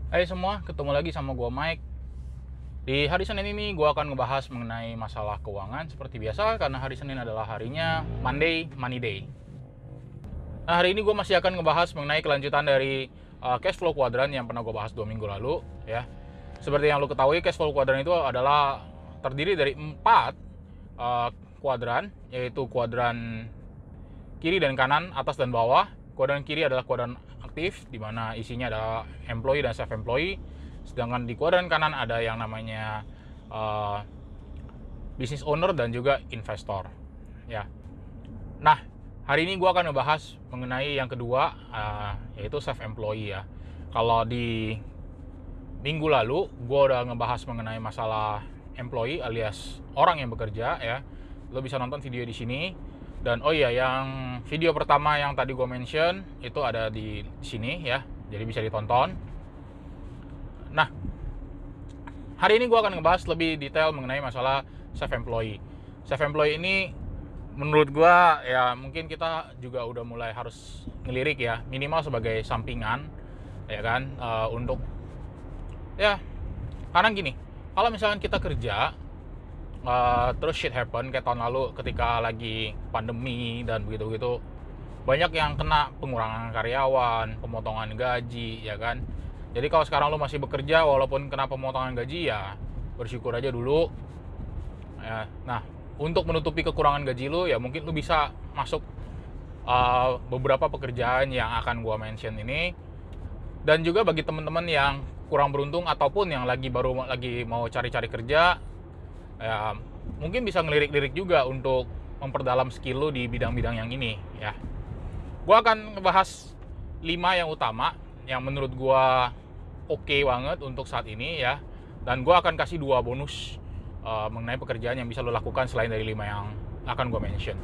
Hai semua, ketemu lagi sama gua Mike. Di hari Senin ini gua akan ngebahas mengenai masalah keuangan seperti biasa karena hari Senin adalah harinya Monday Money Day. Nah, hari ini gua masih akan ngebahas mengenai kelanjutan dari cash flow quadrant yang pernah gua bahas 2 minggu lalu ya. Seperti yang lo ketahui, cash flow quadrant itu adalah terdiri dari 4 kuadran, yaitu kuadran kiri dan kanan, atas dan bawah. Kuadran kiri adalah kuadran aktif, di mana isinya adalah employee dan self employee. Sedangkan di kuadran kanan ada yang namanya business owner dan juga investor. Ya. Nah, hari ini gue akan membahas mengenai yang kedua, yaitu self employee ya. Kalau di minggu lalu gue udah ngebahas mengenai masalah employee alias orang yang bekerja ya. Lo bisa nonton video di sini. Dan oh iya, yang video pertama yang tadi gue mention itu ada di sini ya, jadi bisa ditonton. Nah, hari ini gue akan ngebahas lebih detail mengenai masalah self employee. Self employee ini menurut gue ya mungkin kita juga udah mulai harus ngelirik ya, minimal sebagai sampingan ya kan, untuk ya, karena gini, kalau misalkan kita kerja terus shit happen kayak tahun lalu ketika lagi pandemi dan begitu-begitu, banyak yang kena pengurangan karyawan, pemotongan gaji ya kan. Jadi kalau sekarang lo masih bekerja walaupun kena pemotongan gaji, ya bersyukur aja dulu ya. Nah, untuk menutupi kekurangan gaji lo ya mungkin lo bisa masuk beberapa pekerjaan yang akan gua mention ini. Dan juga bagi teman-teman yang kurang beruntung ataupun yang lagi mau cari-cari kerja, ya mungkin bisa ngelirik-lirik juga untuk memperdalam skill lo di bidang-bidang yang ini ya. Gua akan ngebahas 5 yang utama yang menurut gua oke banget untuk saat ini ya, dan gua akan kasih 2 bonus mengenai pekerjaan yang bisa lo lakukan selain dari 5 yang akan gua mention.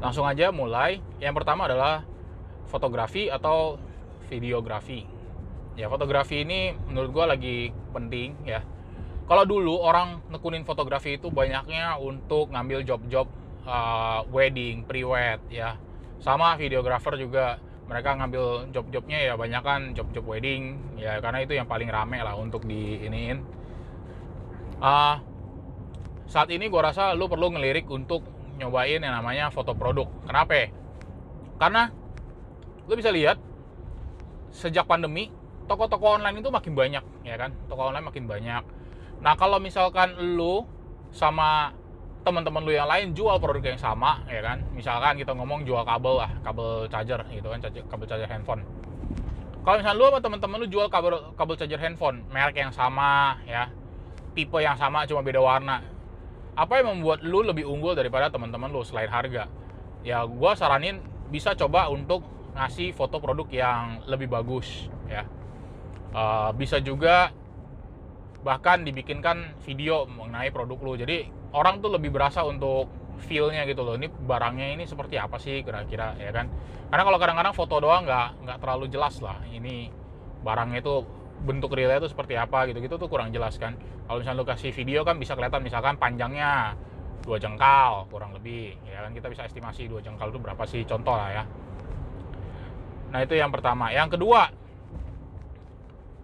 Langsung aja mulai. Yang pertama adalah fotografi atau videografi ya. Fotografi ini menurut gua lagi penting ya. Kalau dulu orang nekunin fotografi itu banyaknya untuk ngambil job-job wedding, pre-wed ya. Sama videographer juga, mereka ngambil job-jobnya ya banyak kan job-job wedding ya, karena itu yang paling rame lah untuk di iniin. Saat ini gue rasa lu perlu ngelirik untuk nyobain yang namanya foto produk. Kenapa? Karena lu bisa lihat sejak pandemi toko-toko online itu makin banyak ya kan, toko online makin banyak. Nah, kalau misalkan lu sama teman-teman lu yang lain jual produk yang sama ya kan, misalkan kita ngomong jual kabel lah, kabel charger gitu kan, kabel charger handphone. Kalau misalkan lu sama teman-teman lu jual kabel charger handphone merek yang sama ya, tipe yang sama cuma beda warna, apa yang membuat lu lebih unggul daripada teman-teman lu selain harga? Ya gua saranin bisa coba untuk ngasih foto produk yang lebih bagus ya. Bisa juga bahkan dibikinkan video mengenai produk lu, jadi orang tuh lebih berasa untuk feel-nya gitu loh, ini barangnya ini seperti apa sih kira-kira ya kan. Karena kalau kadang-kadang foto doang nggak terlalu jelas lah, ini barangnya itu bentuk realnya itu seperti apa gitu-gitu tuh kurang jelas kan. Kalau misalnya lu kasih video kan bisa kelihatan, misalkan panjangnya 2 jengkal kurang lebih ya kan, kita bisa estimasi 2 jengkal itu berapa sih, contoh lah ya. Nah, itu yang pertama. Yang kedua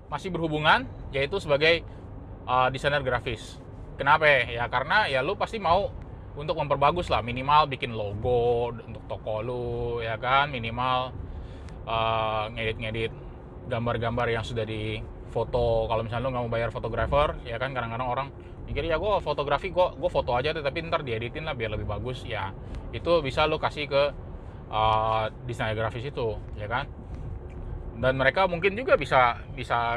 masih berhubungan, yaitu sebagai desainer grafis. Kenapa? Ya karena ya lu pasti mau untuk memperbagus lah, minimal bikin logo untuk toko lu ya kan, minimal ngedit-ngedit gambar-gambar yang sudah di foto. Kalau misalnya lu nggak mau bayar fotografer ya kan, kadang-kadang orang mikir ya gue fotografi, gue foto aja tapi ntar dieditin lah biar lebih bagus ya. Itu bisa lu kasih ke desainer grafis itu ya kan. Dan mereka mungkin juga bisa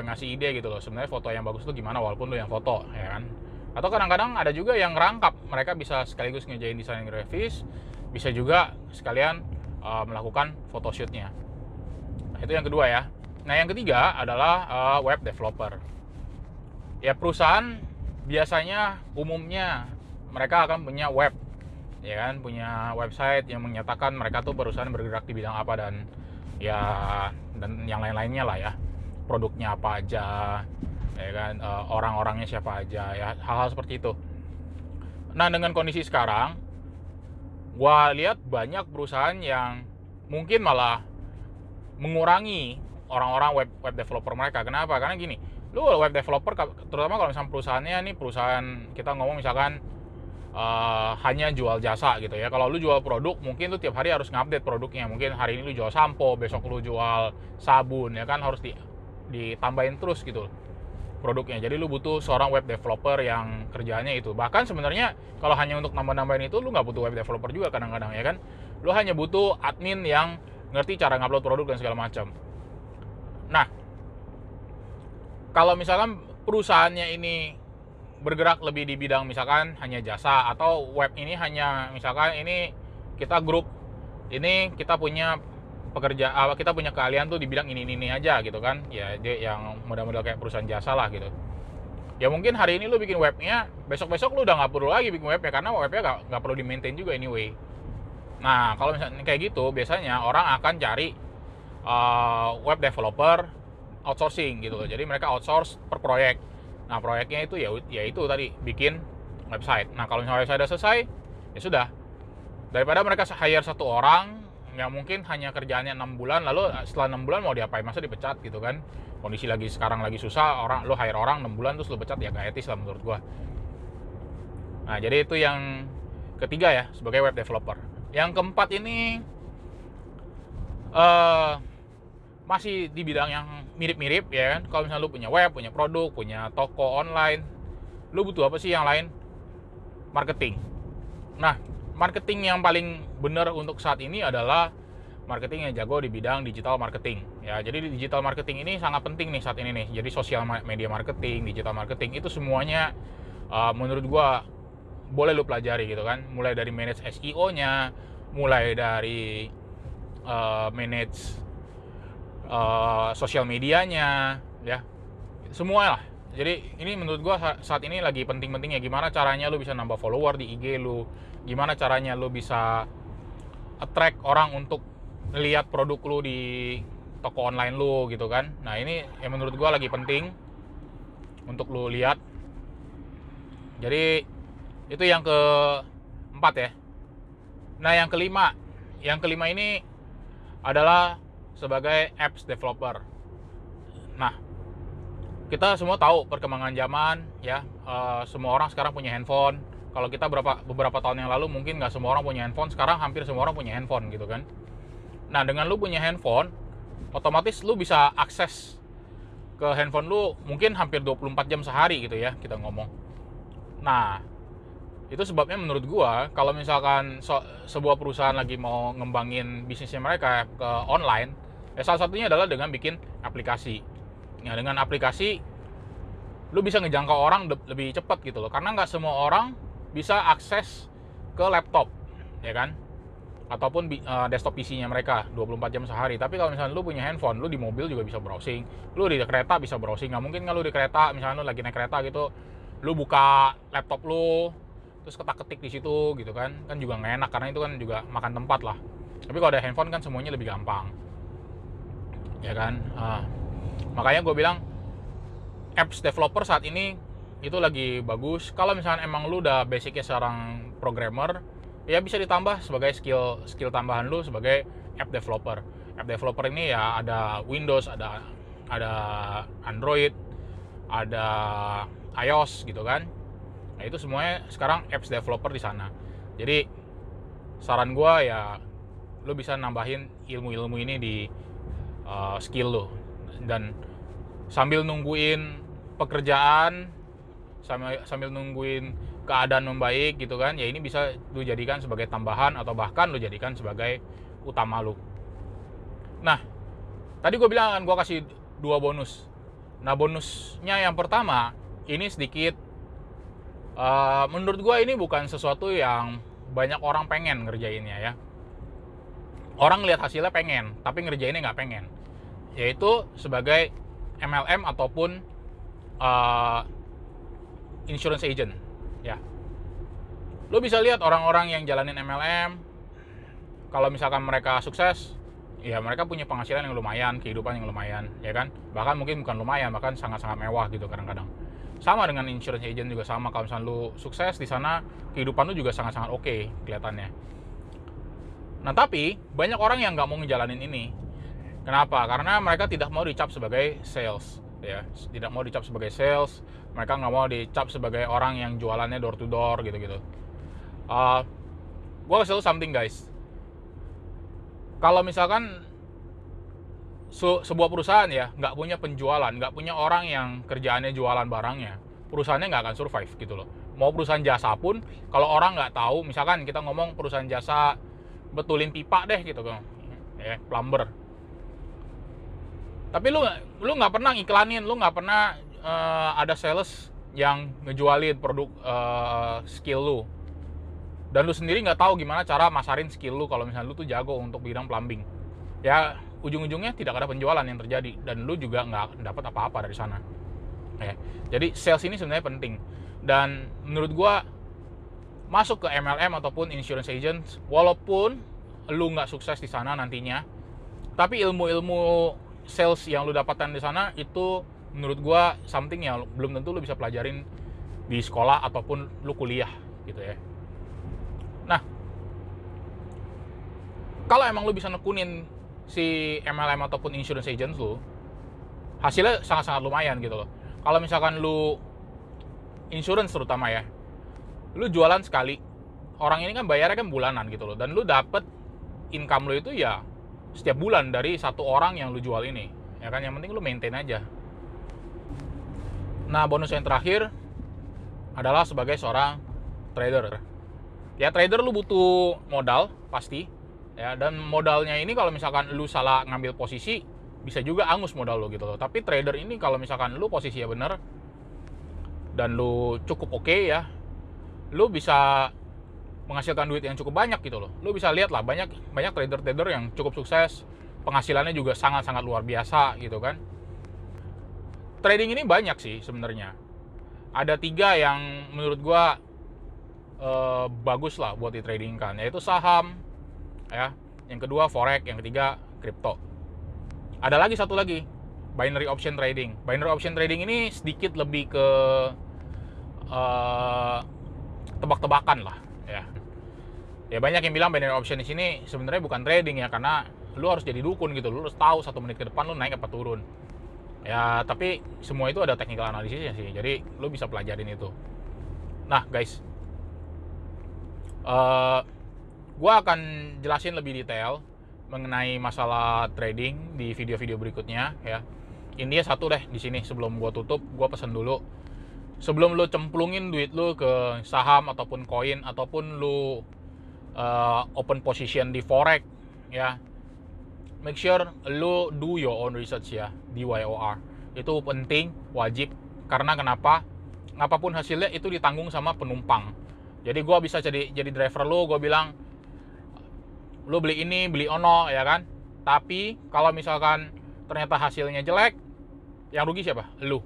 ngasih ide gitu loh, sebenarnya foto yang bagus tuh gimana walaupun lu yang foto ya kan. Atau kadang-kadang ada juga yang ngerangkap, mereka bisa sekaligus ngejain desain grafis, bisa juga sekalian melakukan photoshootnya. Nah, itu yang kedua ya. Nah, yang ketiga adalah web developer ya. Perusahaan biasanya umumnya mereka akan punya web ya kan, punya website yang menyatakan mereka tuh perusahaan bergerak di bidang apa dan yang lain-lainnya lah ya, produknya apa aja ya kan, orang-orangnya siapa aja ya, hal-hal seperti itu. Nah, dengan kondisi sekarang gua lihat banyak perusahaan yang mungkin malah mengurangi orang-orang web developer mereka. Kenapa? Karena gini, lu web developer, terutama kalau misalnya perusahaannya nih, perusahaan kita ngomong misalkan hanya jual jasa gitu ya. Kalau lu jual produk, mungkin lu tiap hari harus ngupdate produknya. Mungkin hari ini lu jual sampo, besok lu jual sabun, ya kan, harus ditambahin terus gitu produknya. Jadi lu butuh seorang web developer yang kerjaannya itu. Bahkan sebenarnya kalau hanya untuk nambah-nambahin itu, lu nggak butuh web developer juga kadang-kadang, ya kan. Lu hanya butuh admin yang ngerti cara ngupload produk dan segala macam. Nah, kalau misalkan perusahaannya ini bergerak lebih di bidang misalkan hanya jasa, atau web ini hanya misalkan ini kita grup ini kita punya kita punya keahlian tuh di bidang ini aja gitu kan ya, dia yang model-model kayak perusahaan jasa lah gitu ya. Mungkin hari ini lu bikin webnya, besok-besok lu udah nggak perlu lagi bikin webnya karena webnya nggak perlu di maintain juga anyway. Nah, kalau misalnya kayak gitu, biasanya orang akan cari web developer outsourcing gitu. Jadi mereka outsource per proyek. Nah, proyeknya itu ya itu tadi, bikin website. Nah, kalau misalnya website udah selesai, ya sudah. Daripada mereka hire satu orang yang mungkin hanya kerjaannya 6 bulan, lalu setelah 6 bulan mau diapain, masa dipecat gitu kan. Kondisi sekarang lagi susah, lu hire orang 6 bulan terus lu pecat, ya gak etis lah menurut gua. Nah, jadi itu yang ketiga ya, sebagai web developer. Yang keempat ini masih di bidang yang mirip-mirip ya kan. Kalau misalnya lu punya web, punya produk, punya toko online, lu butuh apa sih yang lain? Marketing. Nah, marketing yang paling benar untuk saat ini adalah marketing yang jago di bidang digital marketing ya. Jadi digital marketing ini sangat penting nih saat ini nih. Jadi sosial media marketing, digital marketing, itu semuanya menurut gua boleh lu pelajari gitu kan. Mulai dari manage SEO-nya, mulai dari manage sosial medianya ya, semua lah. Jadi ini menurut gua saat ini lagi penting-pentingnya gimana caranya lu bisa nambah follower di IG lu, gimana caranya lu bisa attract orang untuk lihat produk lu di toko online lu gitu kan. Nah, ini yang menurut gua lagi penting untuk lu lihat. Jadi itu yang keempat ya. Nah, yang kelima ini adalah sebagai apps developer. Nah, kita semua tahu perkembangan zaman ya, semua orang sekarang punya handphone. Kalau kita beberapa tahun yang lalu mungkin nggak semua orang punya handphone, sekarang hampir semua orang punya handphone gitu kan. Nah, dengan lu punya handphone, otomatis lu bisa akses ke handphone lu mungkin hampir 24 jam sehari gitu ya, kita ngomong. Nah, itu sebabnya menurut gua kalau misalkan sebuah perusahaan lagi mau ngembangin bisnisnya mereka ke online, ya salah satunya adalah dengan bikin aplikasi. Ya, dengan aplikasi lu bisa ngejangkau orang lebih cepat gitu loh, karena nggak semua orang bisa akses ke laptop ya kan, ataupun desktop PC-nya mereka 24 jam sehari. Tapi kalau misalnya lu punya handphone, lu di mobil juga bisa browsing, lu di kereta bisa browsing. Nggak mungkin kan lu di kereta, misalnya lu lagi naik kereta gitu, lu buka laptop lu terus ketak-ketik di situ gitu kan juga nggak enak, karena itu kan juga makan tempat lah. Tapi kalau ada handphone kan semuanya lebih gampang ya kan. Makanya gue bilang apps developer saat ini itu lagi bagus. Kalau misalnya emang lu udah basicnya seorang programmer, ya bisa ditambah sebagai skill tambahan lu sebagai app developer. App developer ini ya ada Windows, ada Android, ada iOS gitu kan. Nah, itu semuanya sekarang apps developer di sana. Jadi saran gue ya, lu bisa nambahin ilmu-ilmu ini di skill lu. Dan sambil nungguin pekerjaan, sambil nungguin keadaan membaik gitu kan, ya ini bisa lu jadikan sebagai tambahan atau bahkan lu jadikan sebagai utama lu. Nah, tadi gue bilang kan gue kasih 2 bonus. Nah, bonusnya yang pertama ini sedikit menurut gue ini bukan sesuatu yang banyak orang pengen ngerjainnya ya. Orang lihat hasilnya pengen, tapi ngerjainnya nggak pengen. Yaitu sebagai MLM ataupun insurance agent ya. Lo bisa lihat orang-orang yang jalanin MLM, kalau misalkan mereka sukses, ya mereka punya penghasilan yang lumayan, kehidupan yang lumayan ya kan. Bahkan mungkin bukan lumayan, bahkan sangat-sangat mewah gitu kadang-kadang. Sama dengan insurance agent juga sama. Kalau misalnya lu sukses di sana, kehidupan lu juga sangat-sangat oke kelihatannya. Nah, tapi banyak orang yang nggak mau ngejalanin ini. Kenapa? Karena mereka tidak mau dicap sebagai sales, ya, tidak mau dicap sebagai sales. Mereka nggak mau dicap sebagai orang yang jualannya door to door gitu-gitu. Gue kasih tau something guys. Kalau misalkan sebuah perusahaan ya nggak punya penjualan, nggak punya orang yang kerjaannya jualan barangnya, perusahaannya nggak akan survive gitu loh. Mau perusahaan jasa pun, kalau orang nggak tahu, misalkan kita ngomong perusahaan jasa betulin pipa deh gitu kan, ya, plumber. Tapi lu nggak pernah iklanin, lu nggak pernah ada sales yang ngejualin produk skill lu, dan lu sendiri nggak tahu gimana cara masarin skill lu kalau misalnya lu tuh jago untuk bidang plumbing. Ya ujung-ujungnya tidak ada penjualan yang terjadi dan lu juga nggak dapat apa-apa dari sana. Ya, jadi sales ini sebenarnya penting, dan menurut gua masuk ke MLM ataupun insurance agent, walaupun lu nggak sukses di sana nantinya, tapi ilmu-ilmu sales yang lu dapatkan di sana itu menurut gua something yang belum tentu lu bisa pelajarin di sekolah ataupun lu kuliah gitu ya. Nah, kalau emang lu bisa nekunin si MLM ataupun insurance agent lu, hasilnya sangat-sangat lumayan gitu loh. Kalau misalkan lu insurance terutama ya, lu jualan sekali, orang ini kan bayarnya kan bulanan gitu loh, dan lu dapet income lu itu ya setiap bulan dari satu orang yang lu jual ini, ya kan. Yang penting lu maintain aja. Nah, bonus yang terakhir adalah sebagai seorang trader. Ya, trader lu butuh modal pasti, ya, dan modalnya ini kalau misalkan lu salah ngambil posisi bisa juga angus modal lu gitu loh. Tapi trader ini kalau misalkan lu posisinya bener dan lu cukup oke ya, lu bisa menghasilkan duit yang cukup banyak gitu loh. Lu bisa lihat lah banyak trader-trader yang cukup sukses, penghasilannya juga sangat-sangat luar biasa gitu kan. Trading ini banyak sih sebenarnya. Ada 3 yang menurut gua bagus lah buat di trading kan, yaitu saham, ya. Yang kedua forex, yang ketiga kripto. Ada lagi satu lagi, binary option trading. Binary option trading ini sedikit lebih ke tebak-tebakan lah, ya. Ya banyak yang bilang binary option di sini sebenarnya bukan trading ya, karena lu harus jadi dukun gitu, lu harus tahu 1 menit ke depan lu naik apa turun. Ya tapi semua itu ada technical analisisnya sih, jadi lu bisa pelajarin itu. Nah guys, gua akan jelasin lebih detail mengenai masalah trading di video-video berikutnya ya. Intinya satu deh di sini, sebelum gua tutup, gua pesan dulu. Sebelum lu cemplungin duit lu ke saham ataupun koin ataupun lu open position di forex ya, make sure lu do your own research ya, DYOR. Itu penting, wajib. Karena kenapa? Apapun hasilnya itu ditanggung sama penumpang. Jadi gue bisa jadi driver lu, gue bilang lu beli ini, beli ono ya kan. Tapi kalau misalkan ternyata hasilnya jelek, yang rugi siapa? Lu.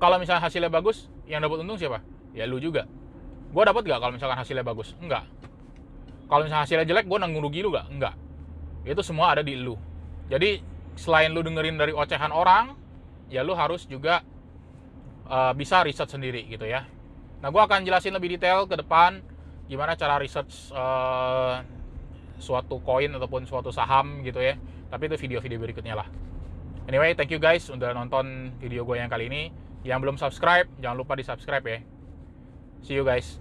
Kalau misalnya hasilnya bagus, yang dapat untung siapa? Ya lu juga. Gue dapat gak kalau misalkan hasilnya bagus? Enggak. Kalau misalnya hasilnya jelek, gue nanggung rugi lu gak? Enggak. Itu semua ada di lu. Jadi selain lu dengerin dari ocehan orang, ya lu harus juga bisa riset sendiri gitu ya. Nah, gue akan jelasin lebih detail ke depan gimana cara research suatu koin ataupun suatu saham gitu ya. Tapi itu video-video berikutnya lah. Anyway, thank you guys udah nonton video gue yang kali ini. Yang belum subscribe, jangan lupa di subscribe ya. See you guys.